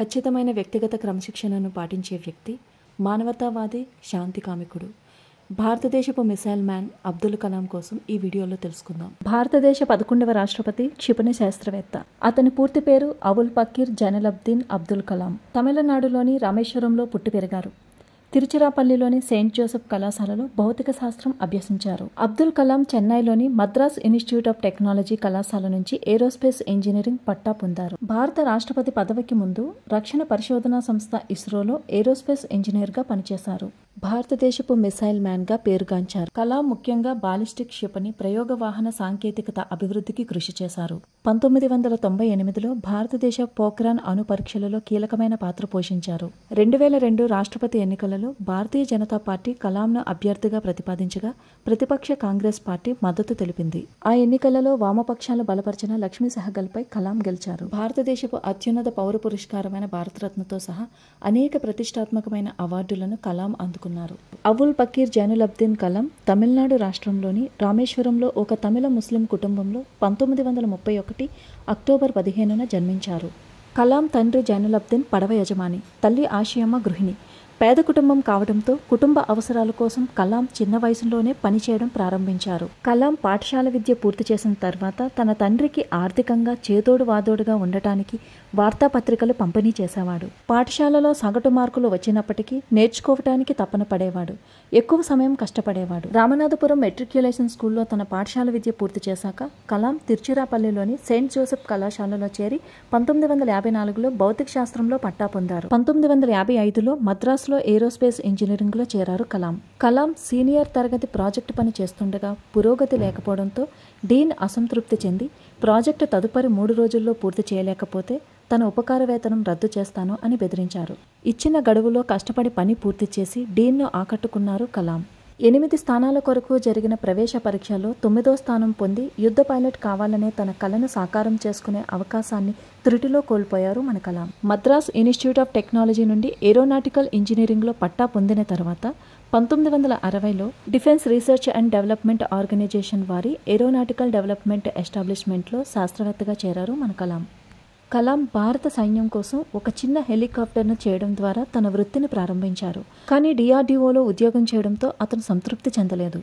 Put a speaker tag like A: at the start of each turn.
A: ఖచ్చితమైన వ్యక్తిగత క్రమశిక్షణను పాటించే వ్యక్తి, మానవతావాది, శాంతికామికుడు. భారతదేశపు మిసైల్ మ్యాన్ అబ్దుల్ కలాం కోసం ఈ వీడియోలో తెలుసుకుందాం. భారతదేశ 11వ రాష్ట్రపతి, క్షిపణి శాస్త్రవేత్త. అతని పూర్తి పేరు అబుల్ పకీర్ జైనులబ్దీన్ అబ్దుల్ కలాం. తమిళనాడులోని రామేశ్వరంలో పుట్టి పెరిగారు. తిరుచిరాపల్లిలోని సెయింట్ జోసెఫ్ కళాశాలలో భౌతిక శాస్త్రం అభ్యసించారు. అబ్దుల్ కలాం చెన్నైలోని మద్రాస్ ఇన్స్టిట్యూట్ ఆఫ్ టెక్నాలజీ కళాశాల నుంచి ఏరోస్పేస్ ఇంజనీరింగ్ పట్టా పొందారు. భారత రాష్ట్రపతి పదవికి ముందు రక్షణ పరిశోధనా సంస్థ ఇస్రోలో ఏరోస్పేస్ ఇంజనీర్గా పనిచేశారు. భారతదేశపు మిసైల్ మ్యాన్గా పేరుగాంచారు. కలాం ముఖ్యంగా బాలిస్టిక్ క్షిపణి ప్రయోగ వాహన సాంకేతికత అభివృద్ధికి కృషి చేశారు. 1998లో భారతదేశ పోఖ్రాన్ అణు పరీక్షలలో కీలకమైన పాత్ర పోషించారు. 2002 రాష్ట్రపతి ఎన్నికలలో భారతీయ జనతా పార్టీ కలాంను అభ్యర్థిగా ప్రతిపాదించగా ప్రతిపక్ష కాంగ్రెస్ పార్టీ మద్దతు తెలిపింది. ఆ ఎన్నికలలో వామపక్షాలు బలపరిచిన లక్ష్మీ సెహగల్పై కలాం గెలిచారు. భారతదేశపు అత్యున్నత పౌర పురస్కారమైన భారతరత్నతో సహా అనేక ప్రతిష్టాత్మకమైన అవార్డులను కలాం అందుకున్నారు. అబుల్ పకీర్ జైనులబ్దీన్ కలాం తమిళనాడు రాష్ట్రంలోని రామేశ్వరంలో ఒక తమిళ ముస్లిం కుటుంబంలో 1931 అక్టోబర్ 15న జన్మించారు. కలాం తండ్రి జైనులబ్దీన్ పడవ యజమాని, తల్లి ఆషియమ్మ గృహిణి. పేద కుటుంబం కావడంతో కుటుంబ అవసరాల కోసం కలాం చిన్న వయసులోనే పనిచేయడం ప్రారంభించారు. కలాం పాఠశాల విద్య పూర్తి చేసిన తర్వాత తన తండ్రికి ఆర్థికంగా చేదోడు వాదోడుగా ఉండటానికి వార్తాపత్రికలు పంపిణీ చేసేవాడు. పాఠశాలలో సగటు మార్కులు వచ్చినప్పటికీ నేర్చుకోవటానికి తపన పడేవాడు. ఎక్కువ సమయం కష్టపడేవాడు. రామనాథపురం మెట్రిక్యులేషన్ స్కూల్లో తన పాఠశాల విద్య పూర్తి చేశాక కలాం తిరుచిరాపల్లిలోని సెయింట్ జోసెఫ్ కళాశాలలో చేరి 1954లో భౌతిక శాస్త్రంలో పట్టా పొందారు. 1955లో మద్రాసులో ఏరోస్పేస్ ఇంజనీరింగ్లో చేరారు కలాం. కలాం సీనియర్ తరగతి ప్రాజెక్టు పని చేస్తుండగా పురోగతి లేకపోవడంతో డీన్ అసంతృప్తి చెంది ప్రాజెక్టు తదుపరి 3 రోజుల్లో పూర్తి చేయలేకపోతే తన ఉపకార వేతనం రద్దు చేస్తాను అని బెదిరించారు. ఇచ్చిన గడువులో కష్టపడి పని పూర్తి చేసి డీన్ను ఆకట్టుకున్నారు కలాం. 8 స్థానాల కొరకు జరిగిన ప్రవేశ పరీక్షలో 9వ స్థానం పొంది యుద్ధ పైలట్ కావాలనే తన కలను సాకారం చేసుకునే అవకాశాన్ని త్రుటిలో కోల్పోయారు మన Kalam. Madras Institute of Technology నుండి ఏరోనాటికల్ ఇంజనీరింగ్లో పట్టా పొందిన తర్వాత 1960లో Defence Research and Development Organisation వారి ఏరోనాటికల్ డెవలప్మెంట్ ఎస్టాబ్లిష్మెంట్లో శాస్త్రవేత్తగా చేరారు మన కలాం. కలాం భారత సైన్యం కోసం ఒక చిన్న హెలికాప్టర్ను చేయడం ద్వారా తన వృత్తిని ప్రారంభించారు. కానీ DRDOలో ఉద్యోగం చేయడంతో అతను సంతృప్తి చెందలేదు.